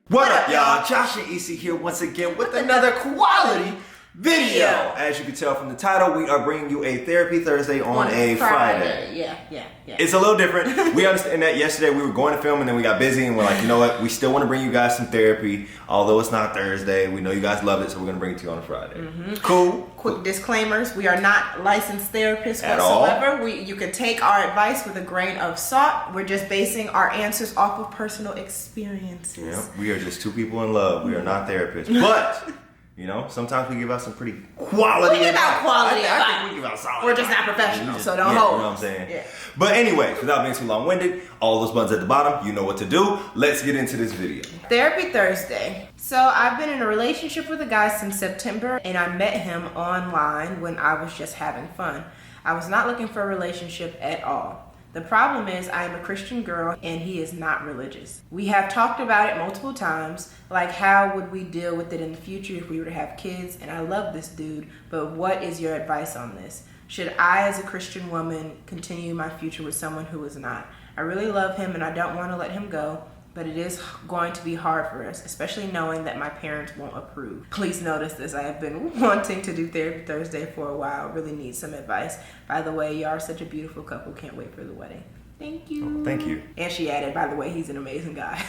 What up, y'all? Josh and EC here once again with another quality video. As you can tell from the title, we are bringing you a Therapy Thursday on a Friday. Yeah. It's a little different. We understand that yesterday we were going to film and then we got busy and we're like, you know what? We still want to bring you guys some therapy. Although it's not Thursday, we know you guys love it, so we're going to bring it to you on a Friday. Cool. Quick disclaimers, we are not licensed therapists At whatsoever. all. You can take our advice with a grain of salt. We're just basing our answers off of personal experiences. Yeah, we are just two people in love. We are not therapists. But, you know, sometimes we give out some pretty quality advice. I think we give out solid We're just advice. not professional, so hold. don't You know what I'm saying? Yeah. But anyway, without being too long-winded, all those buttons at the bottom, you know what to do. Let's get into this video. Therapy Thursday. So I've been in a relationship with a guy since September, and I met him online when I was just having fun. I was not looking for a relationship at all. The problem is I am a Christian girl and he is not religious. We have talked about it multiple times, like how would we deal with it in the future if we were to have kids, and I love this dude, but what is your advice on this? Should I, as a Christian woman, continue my future with someone who is not? I really love him and I don't want to let him go, but it is going to be hard for us, especially knowing that my parents won't approve. Please notice this. I have been wanting to do Therapy Thursday for a while. Really need some advice. By the way, you are such a beautiful couple. Can't wait for the wedding. Thank you. Oh, thank you. And she added, by the way, he's an amazing guy.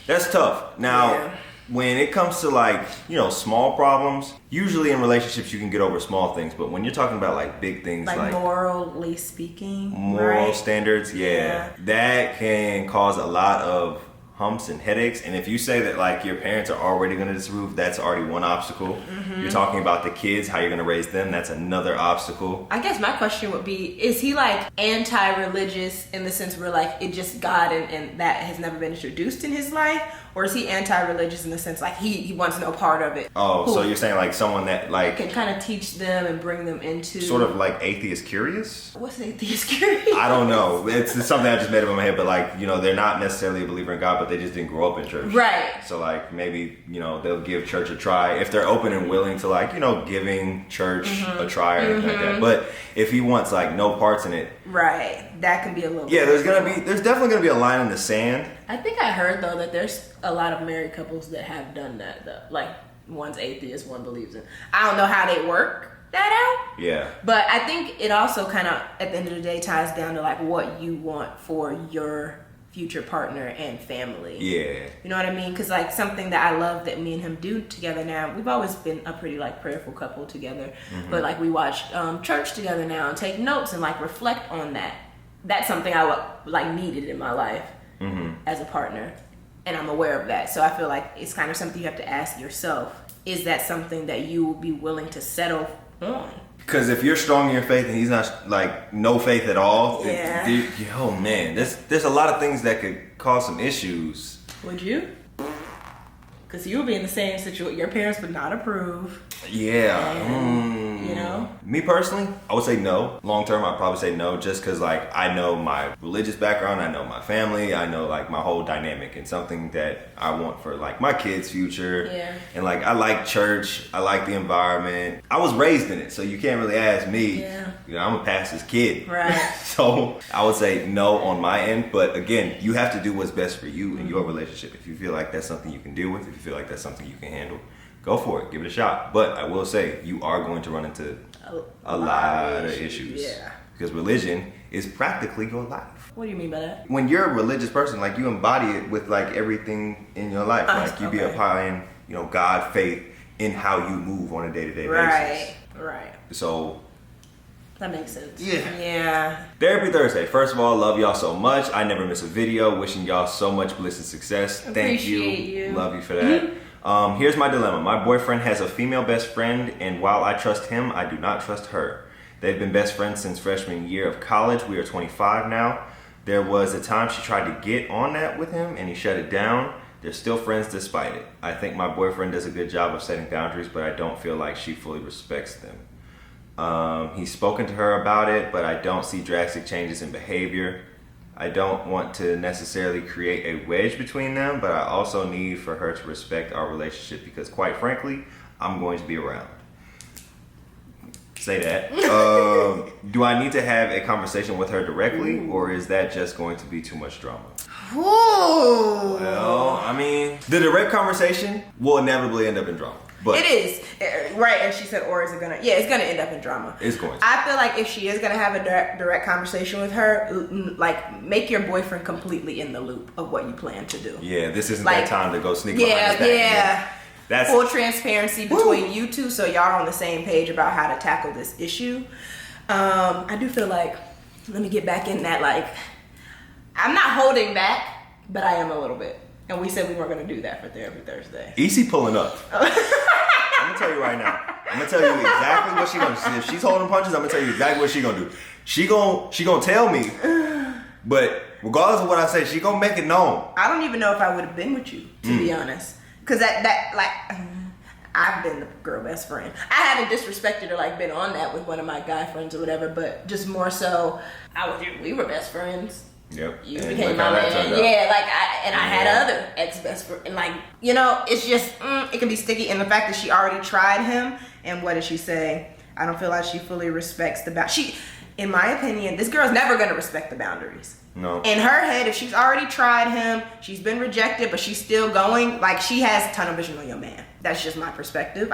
That's tough. Now, when it comes to like, you know, small problems, usually in relationships you can get over small things, but when you're talking about like big things like morally speaking, moral right? standards, that can cause a lot of humps and headaches. And if you say that like your parents are already going to disapprove, that's already one obstacle. You're talking about the kids, how you're going to raise them, that's another obstacle. I guess my question would be, is he like anti-religious in the sense where like it just God and that has never been introduced in his life? Or is he anti-religious in the sense like he wants no part of it? Oh, so you're saying like someone that like can kind of teach them and bring them into sort of like atheist curious? What's atheist curious? I don't know. It's something I just made up in my head, but like, you know, they're not necessarily a believer in God, but they just didn't grow up in church. Right. So like maybe, you know, they'll give church a try if they're open and willing to like, you know, giving church a try or anything like that. But if he wants like no parts in it. Right. That can be a little there's definitely gonna be a line in the sand. I think I heard though that there's a lot of married couples that have done that though. Like one's atheist, one believes in. I don't know how they work that out. Yeah. But I think it also kind of at the end of the day ties down to like what you want for your future partner and family. Yeah. You know what I mean? Because like something that I love that me and him do together now, we've always been a pretty like prayerful couple together, but like we watch church together now and take notes and like reflect on that. That's something I like needed in my life as a partner, and I'm aware of that. So I feel like it's kind of something you have to ask yourself: is that something that you will be willing to settle on? Because if you're strong in your faith and he's not like no faith at all, oh man, there's a lot of things that could cause some issues. Would you? Because you would be in the same situation. Your parents would not approve. Yeah. And, you know? Me personally, I would say no. Long term, I'd probably say no, just because like I know my religious background, I know my family, I know like my whole dynamic, and something that I want for like my kids' future. Yeah. And like I like church, I like the environment. I was raised in it, so you can't really ask me. Yeah. You know, I'm a pastor's kid. Right. So I would say no on my end, but again, you have to do what's best for you in your relationship. If you feel like that's something you can deal with, if you feel like that's something you can handle, go for it, give it a shot. But I will say, you are going to run into a lot of issues. Yeah. Because religion is practically your life. What do you mean by that? When you're a religious person, like you embody it with like everything in your life. Like you be applying, you know, God, faith in how you move on a day-to-day basis. Right. So that makes sense. Yeah. Therapy Thursday. First of all, love y'all so much. I never miss a video. Wishing y'all so much bliss and success. Thank you. Love you for that. Here's my dilemma. My boyfriend has a female best friend, and while I trust him, I do not trust her. They've been best friends since freshman year of college. We are 25 now. There was a time she tried to get on that with him, and he shut it down. They're still friends despite it. I think my boyfriend does a good job of setting boundaries, but I don't feel like she fully respects them. He's spoken to her about it, but I don't see drastic changes in behavior. I don't want to necessarily create a wedge between them, but I also need for her to respect our relationship because quite frankly, I'm going to be around. say that. Do I need to have a conversation with her directly, or is that just going to be too much drama? Ooh. Well, I mean, the direct conversation will inevitably end up in drama. But it is, right? And she said, or is it gonna? Yeah, it's gonna end up in drama. It's going to. I feel like if she is gonna have a direct conversation with her, like make your boyfriend completely in the loop of what you plan to do. Yeah, this isn't like, that time to go sneak behind his back. Yeah. That's full transparency between you two, so y'all are on the same page about how to tackle this issue. I do feel like, let me get back in that. Like, I'm not holding back, but I am a little bit. And we said we weren't going to do that for Therapy Thursday. Easy pulling up. I'm gonna tell you right now. I'm gonna tell you exactly what she's gonna do. If she's holding punches, I'm gonna tell you exactly what she's gonna do. She gonna tell me, but regardless of what I say, she gonna make it known. I don't even know if I would have been with you, to be honest, because I've been the girl best friend. I haven't disrespected or like been on that with one of my guy friends or whatever, but just more so, we were best friends. Yep. You became my man. Yeah, like I had other ex best friend, and like, you know, it's just it can be sticky. And the fact that she already tried him, and what did she say? I don't feel like she fully respects the in my opinion, this girl's never gonna respect the boundaries. No. In her head, if she's already tried him, she's been rejected, but she's still going, like she has tunnel vision on your man. That's just my perspective.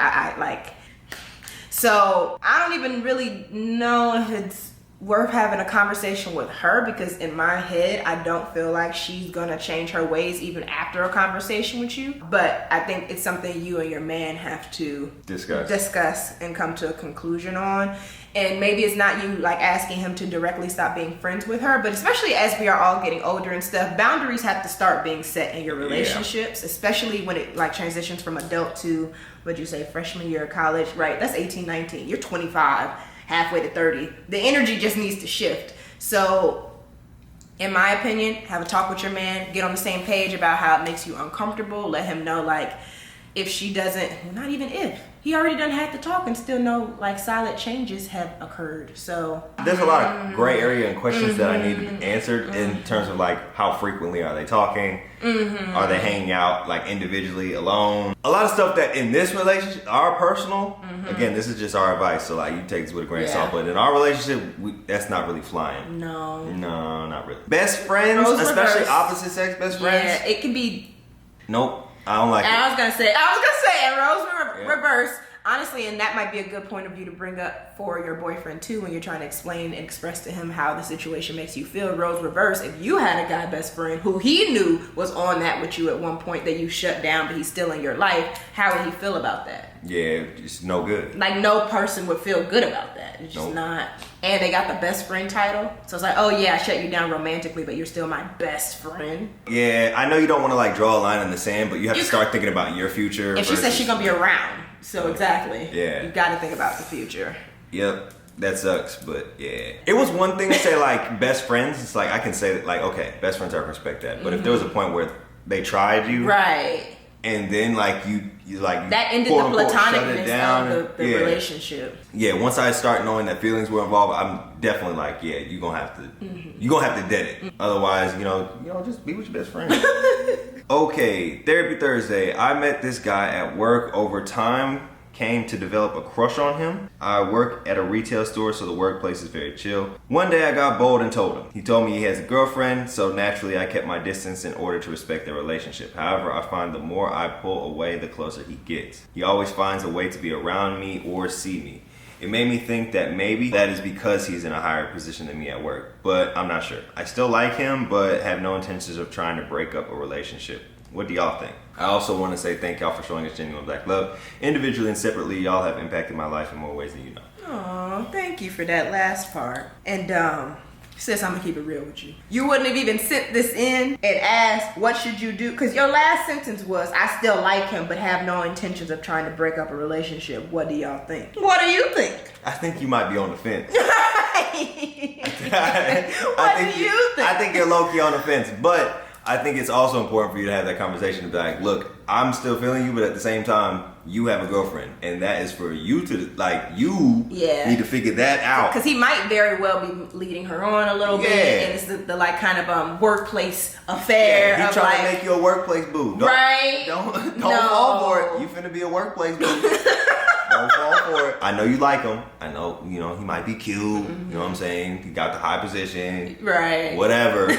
So I don't even really know if it's worth having a conversation with her, because in my head I don't feel like she's gonna change her ways even after a conversation with you. But I think it's something you and your man have to discuss and come to a conclusion on. And maybe it's not you like asking him to directly stop being friends with her, but especially as we are all getting older and stuff, boundaries have to start being set in your relationships, especially when it like transitions from adult to, what'd you say, freshman year of college, right? That's 18, 19. You're 25. Halfway to 30, the energy just needs to shift. So in my opinion, have a talk with your man, get on the same page about how it makes you uncomfortable. Let him know, like, if she doesn't, well, not even if, he already done had to talk and still know like silent changes have occurred. So there's a lot of gray area and questions that I need to be answered in terms of like how frequently are they talking? Are they hanging out like individually, alone? A lot of stuff that in this relationship, our personal, again, this is just our advice, so like you take this with a grain of salt, but in our relationship, that's not really flying. No, not really. Best friends, especially opposite sex best friends. Yeah, it can be. Nope. I don't like it. I was gonna say, and rose reverse. Honestly, and that might be a good point of view to bring up for your boyfriend too, when you're trying to explain and express to him how the situation makes you feel. Rose reverse. If you had a guy best friend who he knew was on that with you at one point that you shut down, but he's still in your life, how would he feel about that? Yeah, it's no good. Like no person would feel good about that. It's just not. And they got the best friend title, so it's like, oh yeah, I shut you down romantically, but you're still my best friend. Yeah, I know you don't want to like draw a line in the sand, but you have to start thinking about your future. If she says she's gonna be around, so exactly. Yeah, you got to think about the future. Yep, that sucks, but yeah, it was one thing to say like best friends. It's like I can say that like, okay, best friends, I respect that. But if there was a point where they tried you, right, and then like you like that ended the platonicness of the relationship. Yeah, once I start knowing that feelings were involved, I'm definitely like, yeah, you're gonna have to dead it. Otherwise, you know, just be with your best friend. Okay, Therapy Thursday. I met this guy at work. Over time, came to develop a crush on him. I work at a retail store, so the workplace is very chill. One day I got bold and told him. He told me he has a girlfriend, so naturally I kept my distance in order to respect their relationship. However, I find the more I pull away, the closer he gets. He always finds a way to be around me or see me. It made me think that maybe that is because he's in a higher position than me at work, but I'm not sure. I still like him, but have no intentions of trying to break up a relationship. What do y'all think? I also want to say thank y'all for showing us genuine black love. Individually and separately, y'all have impacted my life in more ways than you know. Oh, thank you for that last part. And sis, I'm gonna keep it real with you. You wouldn't have even sent this in and asked, what should you do? Because your last sentence was, I still like him, but have no intentions of trying to break up a relationship. What do y'all think? What do you think? I think you might be on the fence. What do you think? I think you're low-key on the fence, but I think it's also important for you to have that conversation to be like, look, I'm still feeling you, but at the same time, you have a girlfriend, and that is for you to, like, you need to figure that out. Because he might very well be leading her on a little bit, and it's the like kind of workplace affair. Yeah, he's trying to make you a workplace boo. Don't fall for it. You finna be a workplace boo. Don't fall for it. I know you like him. I know, he might be cute. You know what I'm saying? He got the high position. Right. Whatever.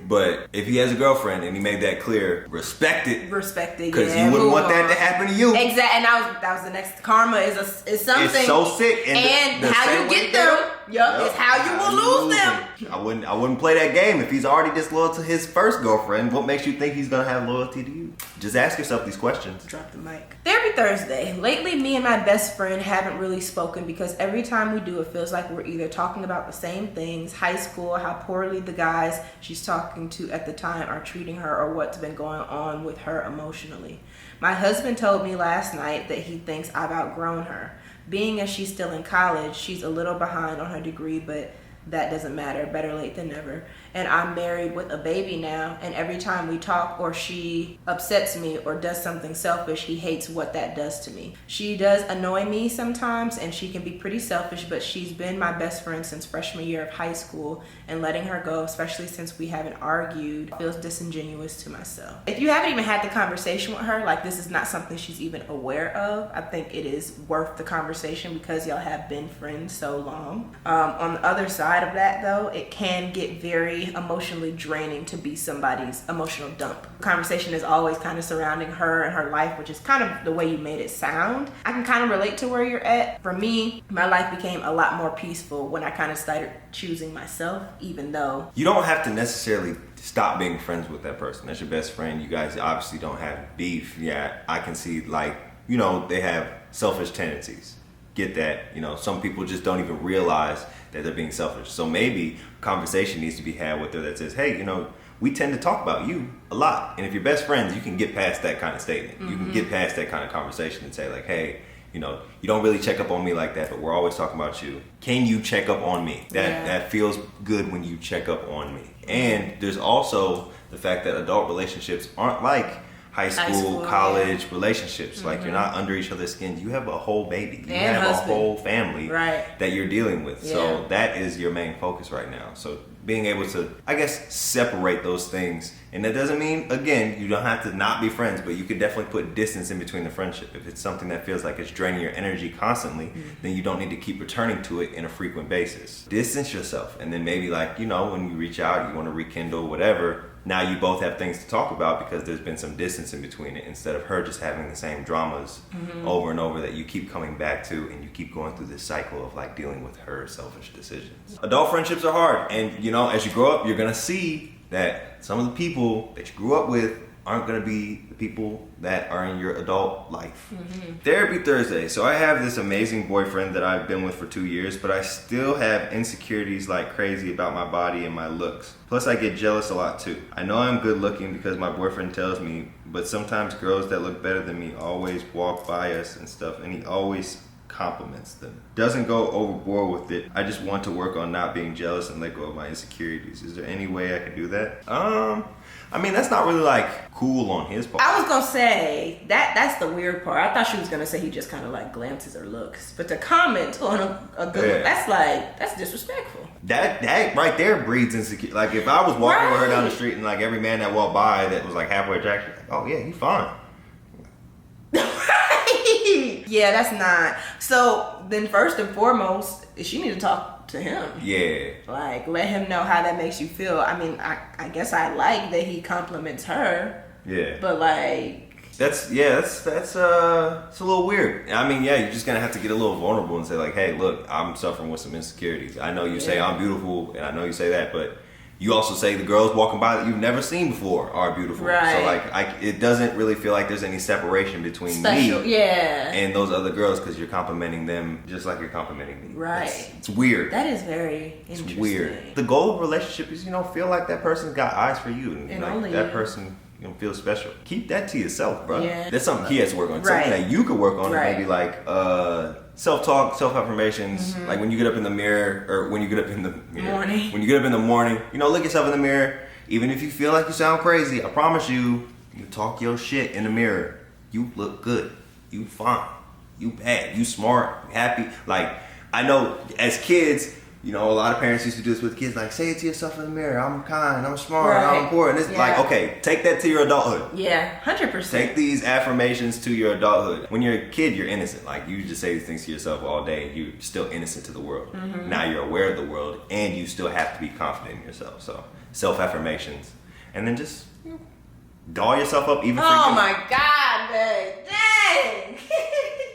But if he has a girlfriend and he made that clear, respect it. Respect it, because you wouldn't want that to happen to you. Exactly. And that was the next. Karma is something. It's so sick. And how you get them. Yep. It's how you will lose them. I wouldn't play that game. If he's already disloyal to his first girlfriend, what makes you think he's gonna have loyalty to you? Just ask yourself these questions. Drop the mic. Therapy Thursday. Lately, me and my best friend haven't really spoken because every time we do, it feels like we're either talking about the same things, high school, how poorly the guys she's talking to at the time are treating her, or what's been going on with her emotionally. My husband told me last night that he thinks I've outgrown her. Being as she's still in college, she's a little behind on her degree, but that doesn't matter. Better late than never. And I'm married with a baby now, and every time we talk or she upsets me or does something selfish, he hates what that does to me. She does annoy me sometimes, and she can be pretty selfish, but she's been my best friend since freshman year of high school, and letting her go, especially since we haven't argued, feels disingenuous to myself. If you haven't even had the conversation with her, like this is not something she's even aware of, I think it is worth the conversation because y'all have been friends so long. On the other side of that though, it can get very emotionally draining to be somebody's emotional dump. Conversation is always kind of surrounding her and her life, which is kind of the way you made it sound. I can kind of relate to where you're at. For me, my life became a lot more peaceful when I kind of started choosing myself, even though you don't have to necessarily stop being friends with that person. That's your best friend. You guys obviously don't have beef. Yeah, I can see they have selfish tendencies. Get that. Some people just don't even realize that they're being selfish. So maybe conversation needs to be had with her that says, hey, we tend to talk about you a lot. And if you're best friends, you can get past that kind of statement. You can get past that kind of conversation and say like, hey, you don't really check up on me like that, but we're always talking about you. Can you check up on me? That feels good when you check up on me. And there's also the fact that adult relationships aren't like high school, college relationships. Like you're not under each other's skins. You have a whole baby. You have a whole family that you're dealing with. Yeah. So that is your main focus right now. So being able to, I guess, separate those things. And that doesn't mean, again, you don't have to not be friends, but you can definitely put distance in between the friendship. If it's something that feels like it's draining your energy constantly, then you don't need to keep returning to it in a frequent basis. Distance yourself. And then maybe when you reach out, you want to rekindle whatever, now you both have things to talk about because there's been some distance in between it, instead of her just having the same dramas over and over that you keep coming back to, and you keep going through this cycle of dealing with her selfish decisions. Adult friendships are hard, and as you grow up, you're gonna see that some of the people that you grew up with aren't going to be the people that are in your adult life. Therapy Thursday. So I have this amazing boyfriend that I've been with for 2 years, but I still have insecurities like crazy about my body and my looks. Plus I get jealous a lot too. I know I'm good looking because my boyfriend tells me, but sometimes girls that look better than me always walk by us and stuff, and he always compliments them. Doesn't go overboard with it. I just want to work on not being jealous and let go of my insecurities. Is there any way I could do that? That's not really cool on his part. I was gonna say that's the weird part. I thought she was gonna say he just kind of glances her looks, but to comment on a good look, that's disrespectful. That right there breeds insecurity. If I was walking with her down the street and every man that walked by that was halfway attracted, oh yeah, he's fine. Yeah, that's not. So then first and foremost, she need to talk to him. Yeah. Let him know how that makes you feel. I guess I like that he compliments her. Yeah. But that's it's a little weird. You're just gonna have to get a little vulnerable and say hey, look, I'm suffering with some insecurities. I know you say I'm beautiful, and I know you say that, but you also say the girls walking by that you've never seen before are beautiful. Right. So it doesn't really feel like there's any separation between me and those other girls, because you're complimenting them just like you're complimenting me. Right. It's weird. That is very interesting. It's weird. The goal of a relationship is, feel like that person's got eyes for you, and only that person feel special. Keep that to yourself, bro. Yeah. That's something he has to work on. Something that you could work on. Maybe self-talk, self-affirmations. When you get up in the mirror, or when you get up in the morning. When you get up in the morning, look yourself in the mirror. Even if you feel like you sound crazy, I promise you talk your shit in the mirror. You look good. You fine. You bad. You smart. You happy. I know as kids, you know, a lot of parents used to do this with kids, like, say it to yourself in the mirror, I'm kind, I'm smart, I'm important. It's like, okay, take that to your adulthood. Yeah, 100%. Take these affirmations to your adulthood. When you're a kid, you're innocent. Like, you just say these things to yourself all day. You're still innocent to the world. Now you're aware of the world, and you still have to be confident in yourself. So, self-affirmations. And then just doll yourself up even for you. Oh my God, babe. Dang.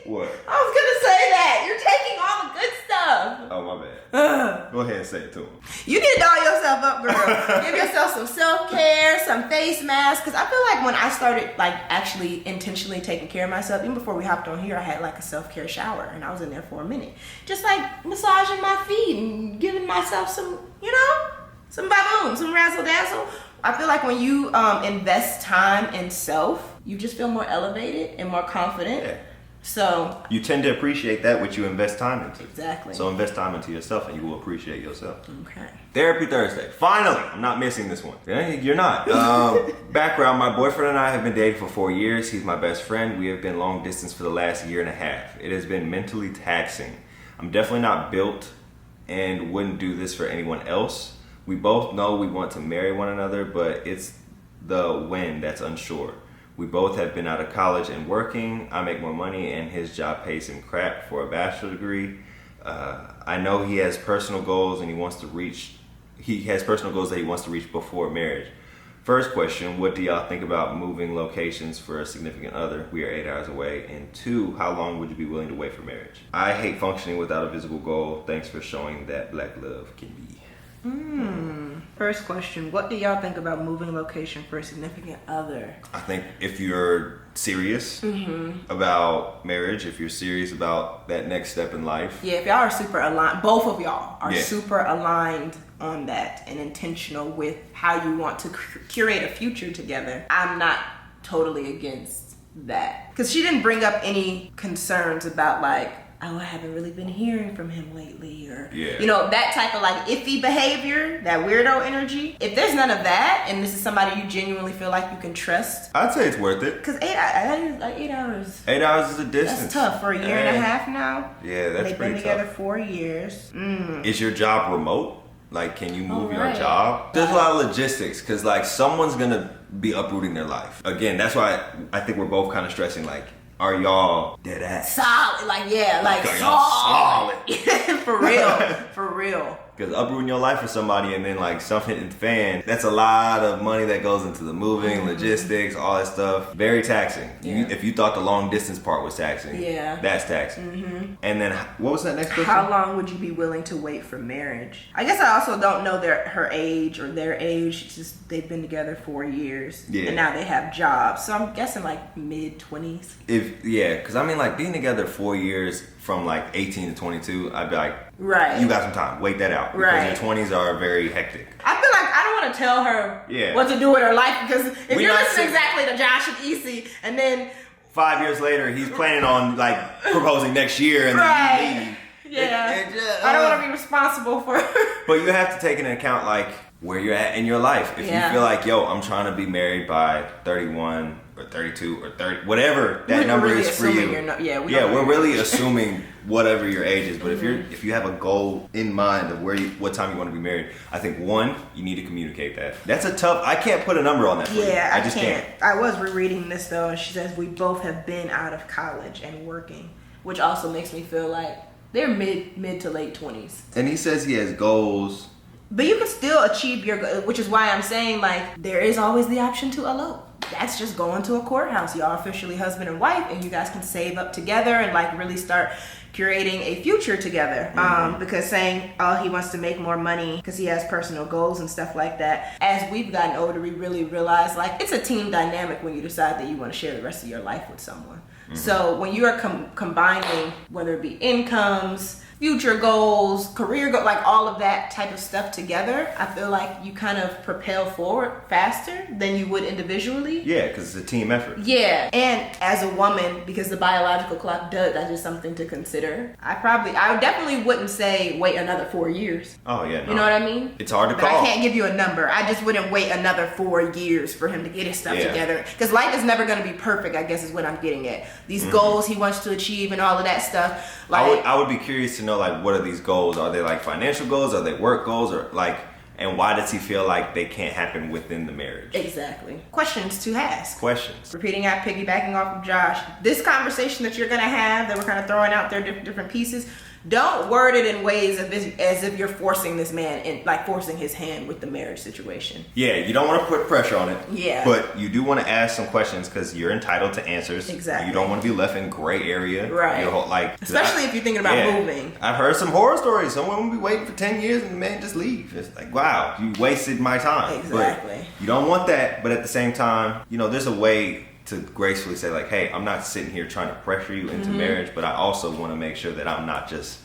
What? I was gonna say that. You're taking all the good stuff. Oh, my bad. Go ahead and say it to him. You need to doll yourself up, girl. Give yourself some self-care, some face masks. Because I feel like when I started, like, actually intentionally taking care of myself, even before we hopped on here, I had, like, a self-care shower. And I was in there for a minute. Just, like, massaging my feet and giving myself some, you know, some baboon, some razzle-dazzle. I feel like when you invest time in self, you just feel more elevated and more confident. Yeah. So you tend to appreciate that which you invest time into. Exactly. So invest time into yourself and you will appreciate yourself. Okay. Therapy Thursday. Finally, I'm not missing this one. You're not. Background, my boyfriend and I have been dating for 4 years. He's my best friend. We have been long distance for the last year and a half. It has been mentally taxing. I'm definitely not built and wouldn't do this for anyone else. We both know we want to marry one another, but it's the when that's unsure. We both have been out of college and working. I make more money and his job pays him crap for a bachelor degree. I know he has personal goals and he has personal goals that he wants to reach before marriage. First question, what do y'all think about moving locations for a significant other? We are 8 hours away. And 2, how long would you be willing to wait for marriage? I hate functioning without a visible goal. Thanks for showing that black love can be. First question, what do y'all think about moving location for a significant other? I think if you're serious about marriage, if you're serious about that next step in life. Yeah, if y'all are super aligned, both of y'all are super aligned on that and intentional with how you want to curate a future together, I'm not totally against that. Because she didn't bring up any concerns about like, oh, I haven't really been hearing from him lately, or, you know, that type of like iffy behavior, that weirdo energy. If there's none of that, and this is somebody you genuinely feel like you can trust, I'd say it's worth it. Because 8 hours. 8 hours is a distance. That's tough for a year and a half now. Yeah, that's They've pretty been together tough. 4 years. Is your job remote? Like, can you move your job? There's a lot of logistics, because like someone's gonna be uprooting their life. Again, that's why I think we're both kind of stressing like, are y'all dead ass? Solid, like, yeah, like solid. for real. Because uprooting your life for somebody and then like something hitting the fan, that's a lot of money that goes into the moving, logistics, all that stuff. Very taxing. Yeah. If you thought the long distance part was taxing, that's taxing. And then what was that next question? How long would you be willing to wait for marriage? I guess I also don't know her age or their age. It's just they've been together 4 years. And now they have jobs. So I'm guessing like mid-20s. Because I mean like being together 4 years from like 18 to 22, I'd be like, you got some time. Wait that out. Because your 20s are very hectic. I feel like I don't want to tell her what to do with her life, because if you're listening exactly to Josh and Issy, and then 5 years later he's planning on like proposing next year and then you leave. I don't want to be responsible for But you have to take into account like where you're at in your life. If you feel like, yo, I'm trying to be married by 31 or 32 or 30, whatever that number is for you. We're really assuming whatever your age is. But if you have a goal in mind of what time you want to be married, I think 1, you need to communicate that. That's a tough. I can't put a number on that for you. I just can't. I was rereading this though, and she says we both have been out of college and working, which also makes me feel like they're mid to late 20s. And he says he has goals. But you can still achieve your goal, which is why I'm saying like there is always the option to elope. That's just going to a courthouse. Y'all officially husband and wife, and you guys can save up together and like really start curating a future together. Because saying, oh, he wants to make more money because he has personal goals and stuff like that. As we've gotten older, we really realize like it's a team dynamic when you decide that you want to share the rest of your life with someone. So when you are combining, whether it be incomes, future goals, career goals, like all of that type of stuff together, I feel like you kind of propel forward faster than you would individually. Yeah, because it's a team effort. Yeah, and as a woman, because the biological clock does, that's just something to consider. I definitely wouldn't say wait another 4 years. Oh yeah, no. You know what I mean? It's hard to but call. I can't give you a number. I just wouldn't wait another 4 years for him to get his stuff together. Because life is never going to be perfect, I guess is what I'm getting at. These goals he wants to achieve and all of that stuff. Like, I would be curious to know, like, what are these goals? Are they like financial goals? Are they work goals? Or like, and why does he feel like they can't happen within the marriage? Exactly. Questions to ask. Questions. Repeating that, piggybacking off of Josh. This conversation that you're going to have, that we're kind of throwing out there, different pieces, don't word it in ways of as if you're forcing this man in, like forcing his hand with the marriage situation. Yeah, you don't want to put pressure on it. Yeah. But you do want to ask some questions because you're entitled to answers. Exactly. You don't want to be left in gray area. Right. Your whole, like, especially if you're thinking about moving. I've heard some horror stories. Someone will be waiting for 10 years and the man just leave. It's like, wow, you wasted my time. Exactly. But you don't want that, but at the same time, you know, there's a way to gracefully say like, hey, I'm not sitting here trying to pressure you into marriage, but I also want to make sure that I'm not just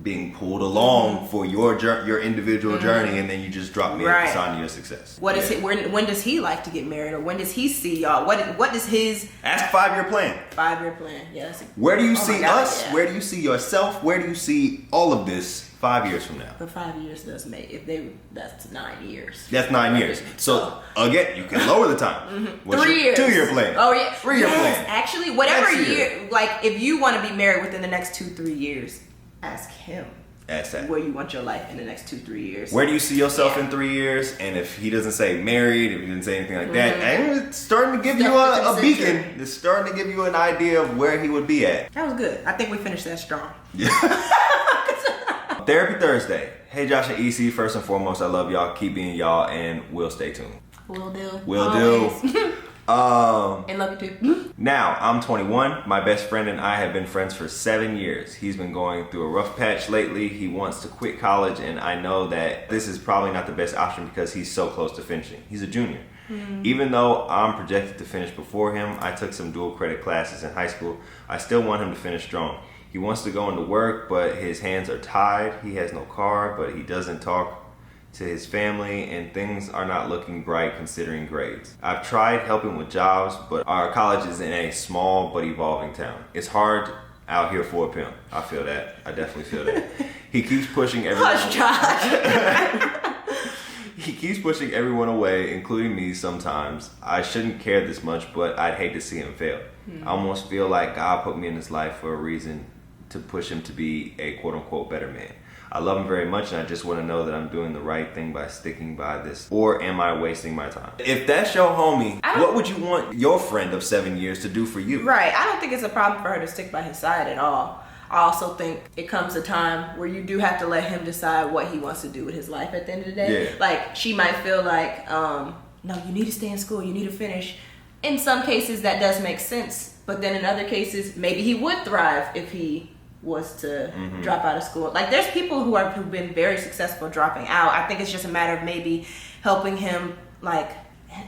being pulled along for your individual journey, and then you just drop me at the sign of your success. What is it? When does he like to get married, or when does he see y'all? What is his ask 5-year plan? 5-year plan. Yes. Where do you see us? Yeah. Where do you see yourself? Where do you see all of this 5 years from now? But 5 years does make that's 9 years. That's 9 years. So again, you can lower the time. What's 3 years. 2-year plan? Oh yeah. 3-year plan. Actually, whatever year, like if you want to be married within the next 2-3 years. Ask him. Ask that. Where you want your life in the next 2-3 years. Where do you see yourself in 3 years? And if he doesn't say married, if he didn't say anything like that, and it's starting to give you a beacon. It's starting to give you an idea of where he would be at. That was good. I think we finished that strong. Yeah. Therapy Thursday. Hey Josh and EC, first and foremost, I love y'all. Keep being y'all, and we'll stay tuned. Will do. Will do. And love you too. Now, I'm 21. My best friend and I have been friends for 7 years. He's been going through a rough patch lately. He wants to quit college, and I know that this is probably not the best option because he's so close to finishing. He's a junior. Even though I'm projected to finish before him, I took some dual credit classes in high school. I still want him to finish strong. He wants to go into work, but his hands are tied. He has no car, but he doesn't talk to his family, and things are not looking bright considering grades. I've tried helping with jobs, but our college is in a small but evolving town. It's hard out here for a pimp. I feel that. I definitely feel that. He keeps pushing everyone. He keeps pushing everyone away, including me sometimes. I shouldn't care this much, but I'd hate to see him fail. I almost feel like God put me in his life for a reason, to push him to be a quote-unquote better man. I love him very much, and I just want to know that I'm doing the right thing by sticking by this. Or am I wasting my time? If that's your homie, what would you want your friend of 7 years to do for you? Right. I don't think it's a problem for her to stick by his side at all. I also think it comes a time where you do have to let him decide what he wants to do with his life at the end of the day. Yeah. Like, she might feel like, no, you need to stay in school, you need to finish. In some cases, that does make sense. But then in other cases, maybe he would thrive if he was to drop out of school. Like, there's people who've been very successful dropping out. I think it's just a matter of maybe helping him. Like,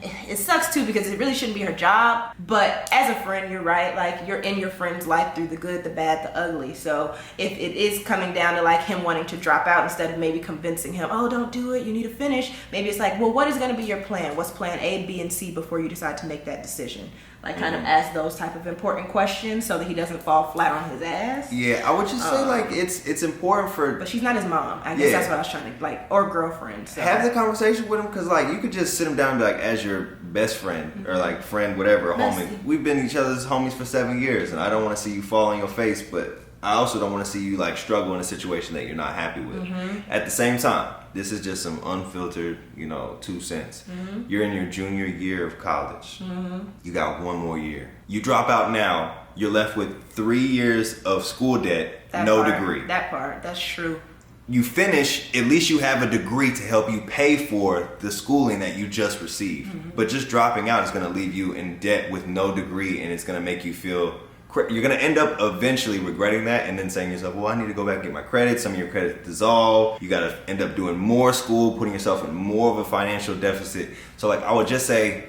it sucks too because it really shouldn't be her job, but as a friend, you're right. Like, you're in your friend's life through the good, the bad, the ugly. So if it is coming down to like him wanting to drop out instead of maybe convincing him, oh, don't do it, you need to finish, maybe it's like, well, what is going to be your plan? What's plan A, B, and C before you decide to make that decision? Like, kind of ask those type of important questions so that he doesn't fall flat on his ass. Yeah, I would just say, like, it's important for... But she's not his mom. I guess that's what I was trying to, like, or girlfriend. So. Have the conversation with him, because, like, you could just sit him down and be like, as your best friend, or, like, friend, whatever, homie. We've been each other's homies for 7 years, and I don't want to see you fall on your face, but I also don't want to see you, like, struggle in a situation that you're not happy with. At the same time, this is just some unfiltered, 2 cents. You're in your junior year of college. You got 1 more year. You drop out now, you're left with 3 years of school debt, degree. That part, that's true. You finish, at least you have a degree to help you pay for the schooling that you just received. But just dropping out is going to leave you in debt with no degree, and it's going to make you feel... You're going to end up eventually regretting that and then saying to yourself, well, I need to go back and get my credits. Some of your credits dissolve. You got to end up doing more school, putting yourself in more of a financial deficit. So, like, I would just say,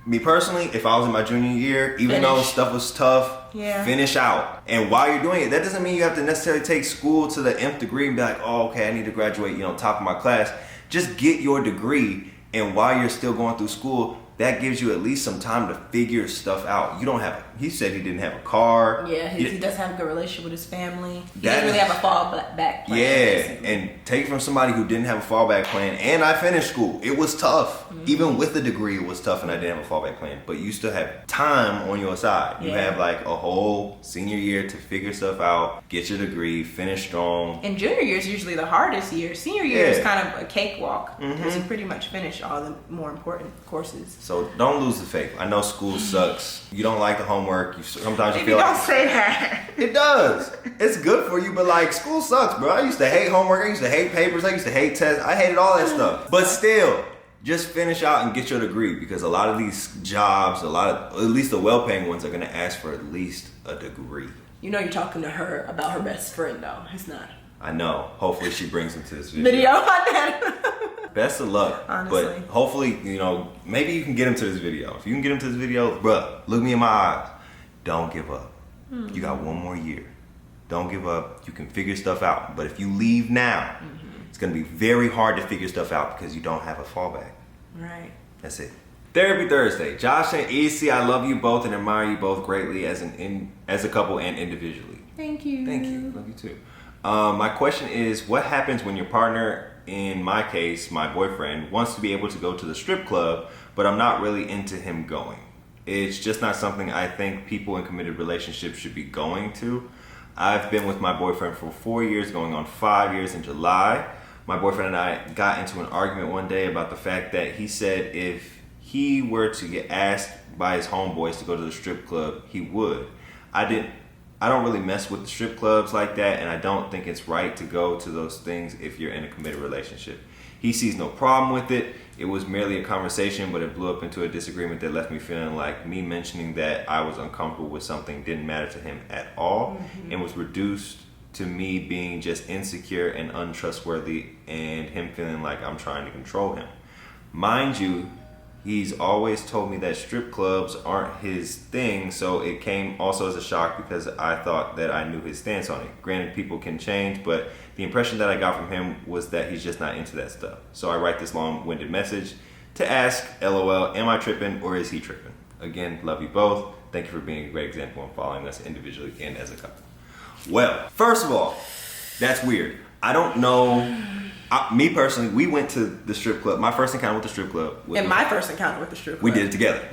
me personally, if I was in my junior year, even though stuff was tough, finish out. And while you're doing it, that doesn't mean you have to necessarily take school to the nth degree and be like, oh, okay, I need to graduate, top of my class. Just get your degree, and while you're still going through school, that gives you at least some time to figure stuff out. You don't have, he said he didn't have a car. Yeah, he doesn't have a good relationship with his family. He doesn't really have a fallback plan. Yeah, basically. and take from somebody who didn't have a fallback plan. And I finished school. It was tough. Even with the degree, it was tough and I didn't have a fallback plan. But you still have time on your side. You have like a whole senior year to figure stuff out, get your degree, finish strong. And junior year is usually the hardest year. Senior year is kind of a cakewalk because you pretty much finish all the more important courses. So don't lose the faith. I know school sucks. You don't like the homework. Sometimes you feel don't like say that. it does. It's good for you, but like school sucks, bro. I used to hate homework. I used to hate papers. I used to hate tests. I hated all that stuff. But still, just finish out and get your degree because a lot of these jobs, at least the well-paying ones, are gonna ask for at least a degree. You know you're talking to her about her best friend though. It's not. I know. Hopefully she brings him to this video. Video on that. Best of luck. Honestly. But hopefully, maybe you can get him to this video. If you can get him to this video, bruh, look me in my eyes. Don't give up. You got one more year. Don't give up. You can figure stuff out. But if you leave now, it's going to be very hard to figure stuff out because you don't have a fallback. Right. That's it. Therapy Thursday. Josh and EC, I love you both and admire you both greatly as a couple and individually. Thank you. Thank you. Love you too. My question is, what happens when your partner, in my case, my boyfriend, wants to be able to go to the strip club, but I'm not really into him going? It's just not something I think people in committed relationships should be going to. I've been with my boyfriend for 4 years, going on 5 years in July. My boyfriend and I got into an argument one day about the fact that he said if he were to get asked by his homeboys to go to the strip club, he would. I don't really mess with the strip clubs like that, and I don't think it's right to go to those things if you're in a committed relationship. He sees no problem with it. It was merely a conversation, but it blew up into a disagreement that left me feeling like me mentioning that I was uncomfortable with something didn't matter to him at all, and was reduced to me being just insecure and untrustworthy, and him feeling like I'm trying to control him. Mind you, he's always told me that strip clubs aren't his thing, so it came also as a shock because I thought that I knew his stance on it. Granted, people can change, but the impression that I got from him was that he's just not into that stuff. So I write this long-winded message to ask, LOL, am I tripping or is he tripping? Again, love you both. Thank you for being a great example and following us individually and as a couple. Well, first of all, that's weird. I don't know. Me personally, we went to the strip club. My first encounter with the strip club. My first encounter with the strip club. We did it together.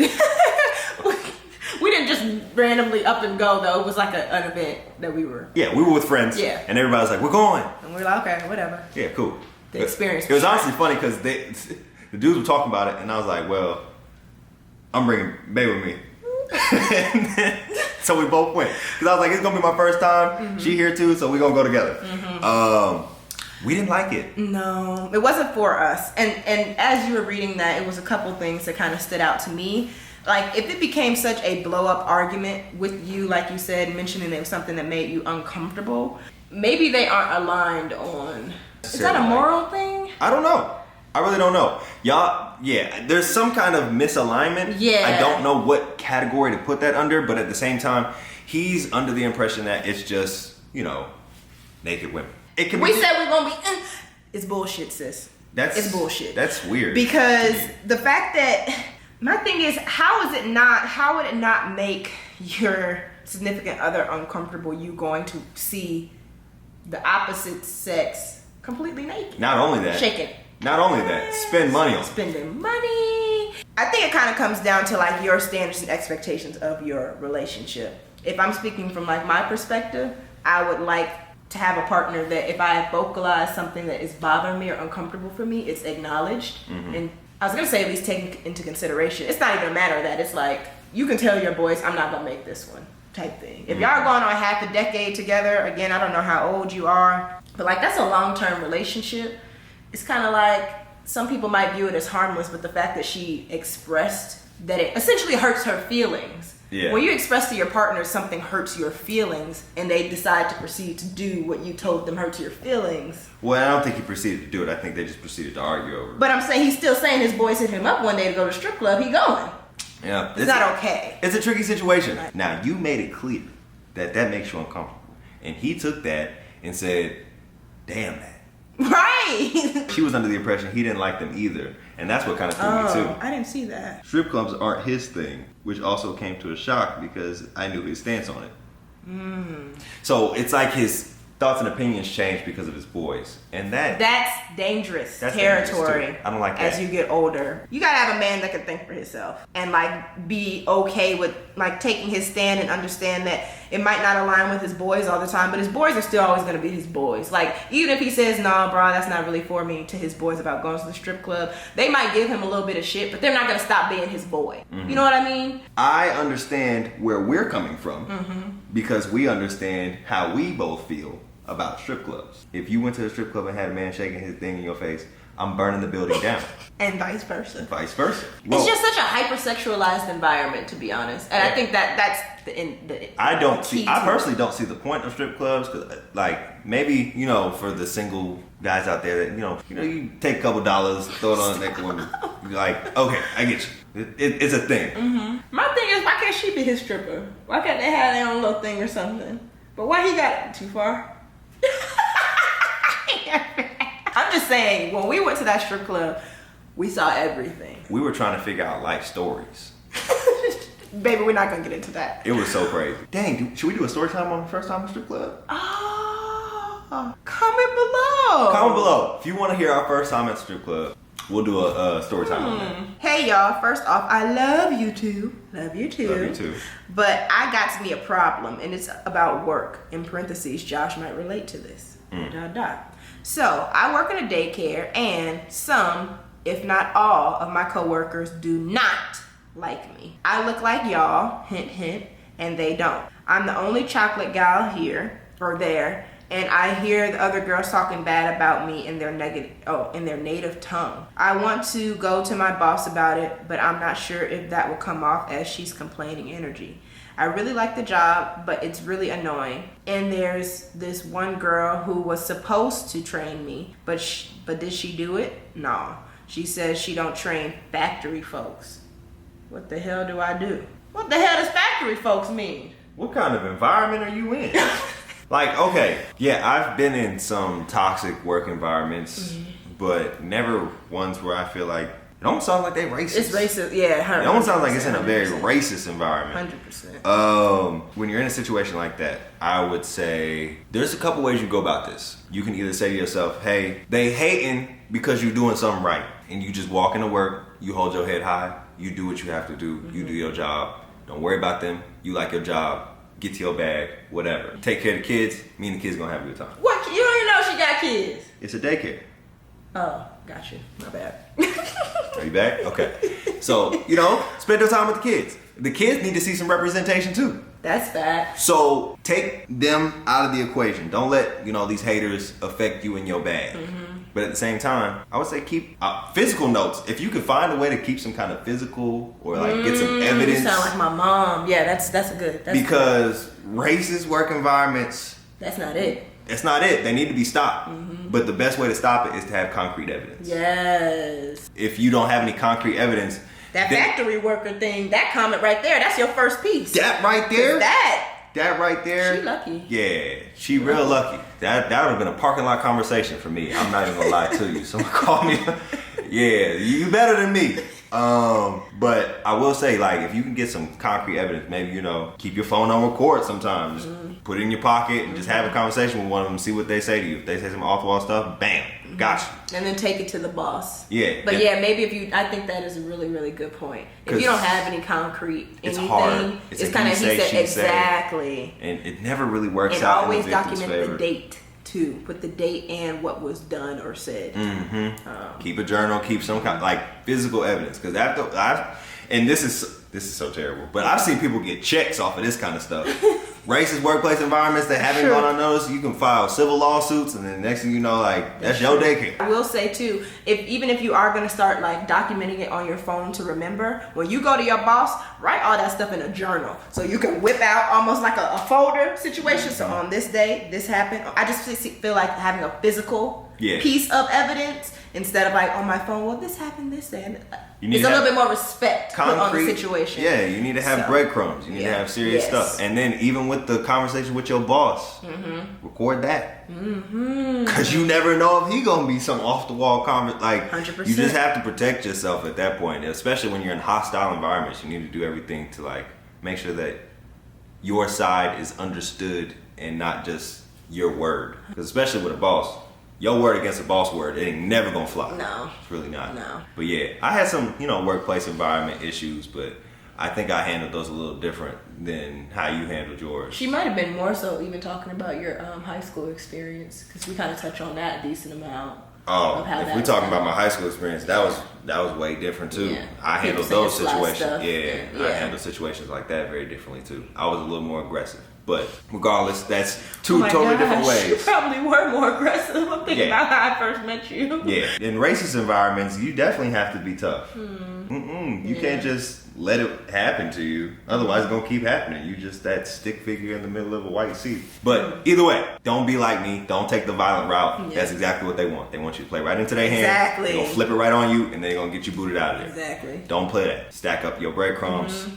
We didn't just randomly up and go though. It was like an event that we were. Yeah, we were with friends. Yeah. And everybody was like, we're going. And we were like, okay, whatever. Yeah, cool. The experience. It was honestly funny because the dudes were talking about it, and I was like, well, I'm bringing Bae with me. So we both went. Because I was like, it's going to be my first time. She here too, so we're going to go together. We didn't like it. No, it wasn't for us. And as you were reading that, it was a couple things that kind of stood out to me. Like, if it became such a blow-up argument with you, like you said, mentioning it was something that made you uncomfortable, maybe they aren't aligned on... Is that a moral thing? I don't know. I really don't know. Y'all, yeah, there's some kind of misalignment. Yeah. I don't know what category to put that under, but at the same time, he's under the impression that it's just, naked women. It can we said we're going to be... It's bullshit, sis. It's bullshit. That's weird. Because the fact that... My thing is, how would it not make your significant other uncomfortable, you going to see the opposite sex completely naked? Not only that. Shaking. Not only that. Spend money on it. Spending money. I think it kind of comes down to like your standards and expectations of your relationship. If I'm speaking from like my perspective, I would like to have a partner that if I vocalize something that is bothering me or uncomfortable for me, it's acknowledged. And I was gonna say at least taken into consideration. It's not even a matter of that. It's like, you can tell your boys, I'm not gonna make this one type thing. If y'all are going on half a decade together, again, I don't know how old you are, but like that's a long-term relationship. It's kind of like, some people might view it as harmless, but the fact that she expressed that it essentially hurts her feelings. Yeah. When you express to your partner something hurts your feelings and they decide to proceed to do what you told them hurts your feelings. Well, I don't think he proceeded to do it. I think they just proceeded to argue over it. But I'm saying he's still saying his boys hit him up one day to go to the strip club. He going. Yeah. It's not okay. It's a tricky situation. Right. Now, you made it clear that makes you uncomfortable. And he took that and said, damn that. Right. She was under the impression he didn't like them either. And that's what kind of threw me too. I didn't see that. Strip clubs aren't his thing, which also came to a shock because I knew his stance on it. So it's like his thoughts and opinions change because of his boys. And that's dangerous territory. Dangerous I don't like that. As you get older. You gotta have a man that can think for himself and like be okay with like taking his stand and understand that it might not align with his boys all the time, but his boys are still always gonna be his boys. Like even if he says, nah, bro, that's not really for me to his boys about going to the strip club, they might give him a little bit of shit, but they're not gonna stop being his boy. You know what I mean? I understand where we're coming from because we understand how we both feel about strip clubs. If you went to a strip club and had a man shaking his thing in your face, I'm burning the building down. And vice versa. Vice versa. Well, it's just such a hypersexualized environment, to be honest. And I think that's I personally don't see the point of strip clubs. Cause like maybe, you know, for the single guys out there that, you take a couple dollars, throw it on the neck of women. You're like, okay, I get you. It's a thing. My thing is, why can't she be his stripper? Why can't they have their own little thing or something? But why he got too far? I'm just saying, when we went to that strip club, we saw everything. We were trying to figure out life stories. Baby, we're not gonna get into that. It was so crazy. Dang, should we do a story time on the first time in strip club? Oh, comment below. Comment below. If you want to hear our first time at strip club, we'll do a story time on that. Hey y'all, first off, I love you too. Love you too. Love you too. But I got me a problem, and it's about work. In parentheses, Josh might relate to this. ... So I work in a daycare, and some, if not all, of my coworkers do not like me. I look like y'all, hint hint, and they don't. I'm the only chocolate gal here or there, and I hear the other girls talking bad about me in their native tongue. I want to go to my boss about it, but I'm not sure if that will come off as she's complaining energy. I really like the job, but it's really annoying. And there's this one girl who was supposed to train me, but did she do it? No. She says she don't train factory folks. What the hell do I do? What the hell does factory folks mean? What kind of environment are you in? Like, okay, yeah, I've been in some toxic work environments, but never ones where I feel like it almost sounds like they racist. It's racist, yeah. It almost sounds like it's in a very racist environment. 100%. When you're in a situation like that, I would say there's a couple ways you go about this. You can either say to yourself, hey, they hating because you're doing something right. And you just walk into work, you hold your head high, you do what you have to do, you do your job. Don't worry about them. You like your job. Get to your bag, whatever. Take care of the kids, me and the kids gonna have a good time. What? You don't even know she got kids? It's a daycare. Oh, got you. My bad. Are you back? Okay. So, spend your time with the kids. The kids need to see some representation too. That's fact. So take them out of the equation. Don't let, these haters affect you in your bag. But at the same time, I would say keep physical notes. If you can find a way to keep some kind of physical or get some evidence. You sound like my mom. Yeah, that's a good. Because racist work environments. That's not it. It's not it. They need to be stopped. But the best way to stop it is to have concrete evidence. Yes. If you don't have any concrete evidence. That factory worker thing, that comment right there, that's your first piece. That right there? That right there. She lucky. Yeah, she real lucky. That would have been a parking lot conversation for me. I'm not even gonna lie to you. Someone called me. Yeah, you better than me. But I will say, if you can get some concrete evidence, maybe, keep your phone on record sometimes. Just put it in your pocket and just have a conversation with one of them, see what they say to you. If they say some off-the-wall stuff, bam, gotcha. And then take it to the boss. Yeah. But maybe I think that is a really, really good point. If you don't have any concrete it's anything, hard. It's kind of, he said, exactly. And it never really works and out. And always in the victim's document favor. the date. Too. Put the date and what was done or said. Keep a journal. Keep some kind physical evidence. Because and this is so terrible, but I've seen people get checks off of this kind of stuff. Racist workplace environments that haven't gone unnoticed. You can file civil lawsuits, and then next thing you know, that's your daycare. I will say too, even if you are gonna start documenting it on your phone to remember, when you go to your boss, write all that stuff in a journal so you can whip out almost like a folder situation. So on this day, this happened. I just feel like having a physical piece of evidence instead of like on my phone, well, this happened, this and it's a little bit more respect concrete, on the situation. Yeah, you need to have breadcrumbs. You need to have serious stuff. And then even with the conversation with your boss, record that. Because you never know if he going to be some off-the-wall conversation. Like, 100%. you just have to protect yourself at that point. Especially when you're in hostile environments. You need to do everything to, like, make sure that your side is understood and not just your word. Because especially with a boss, your word against a boss word, it ain't never gonna fly. No. It's really not. No. But yeah, I had some, workplace environment issues, but I think I handled those a little different than how you handled yours. She might have been more so even talking about your high school experience, because we kind of touch on that a decent amount. Oh, if we're talking about my high school experience, that was way different too. Yeah. I handled those situations. Yeah. I handled situations like that very differently too. I was a little more aggressive. But regardless, that's two totally different ways. You probably were more aggressive. I'm thinking about how I first met you. Yeah. In racist environments, you definitely have to be tough. You can't just let it happen to you. Otherwise, it's going to keep happening. You just that stick figure in the middle of a white seat. But either way, don't be like me. Don't take the violent route. That's exactly what they want. They want you to play right into their hand. Exactly. They're going to flip it right on you, and they're going to get you booted out of there. Exactly. Don't play that. Stack up your breadcrumbs.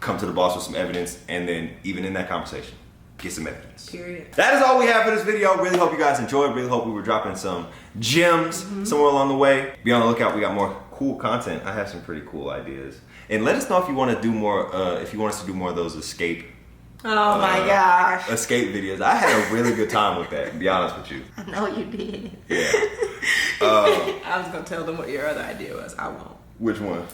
Come to the boss with some evidence, and then even in that conversation, get some evidence. Period. That is all we have for this video. Really hope you guys enjoyed. Really hope we were dropping some gems somewhere along the way. Be on the lookout. We got more cool content. I have some pretty cool ideas. And let us know if you want to do more. If you want us to do more of those escape. Oh my gosh. Escape videos. I had a really good time with that. To be honest with you. I know you did. Yeah. I was gonna tell them what your other idea was. I won't. Which one?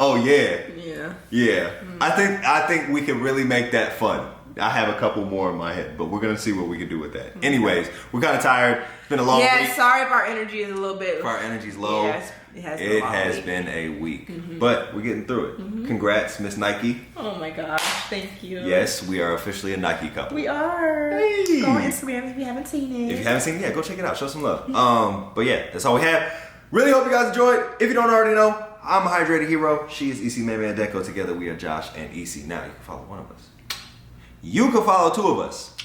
Oh yeah. Yeah. Yeah. I think we can really make that fun. I have a couple more in my head, but we're gonna see what we can do with that. Anyways, we're kind of tired. It's been a long week. Sorry if our energy is a little bit. If our energy's low. Yes, it has been a week, but we're getting through it. Congrats, Miss Nike. Oh my gosh, thank you. Yes, we are officially a Nike couple. We are. Hey. Go on Instagram if you haven't seen it. If you haven't seen it yet, go check it out. Show some love. But yeah, that's all we have. Really hope you guys enjoyed. If you don't already know, I'm a hydrated hero. She is EC Meme and Deco. Together we are Josh and EC. Now you can follow one of us. You can follow two of us.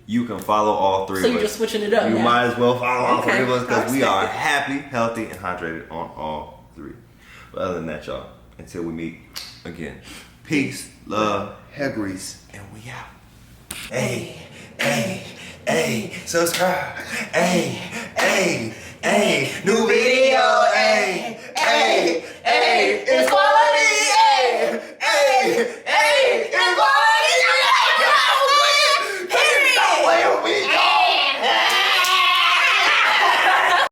You can follow all three of us. So you're just switching it up. You might as well follow all three of us because we are it. happy, healthy, and hydrated on all three. But other than that, y'all, until we meet again, peace, love, hair grease, and we out. Hey, hey, hey, subscribe. Hey, hey, hey, new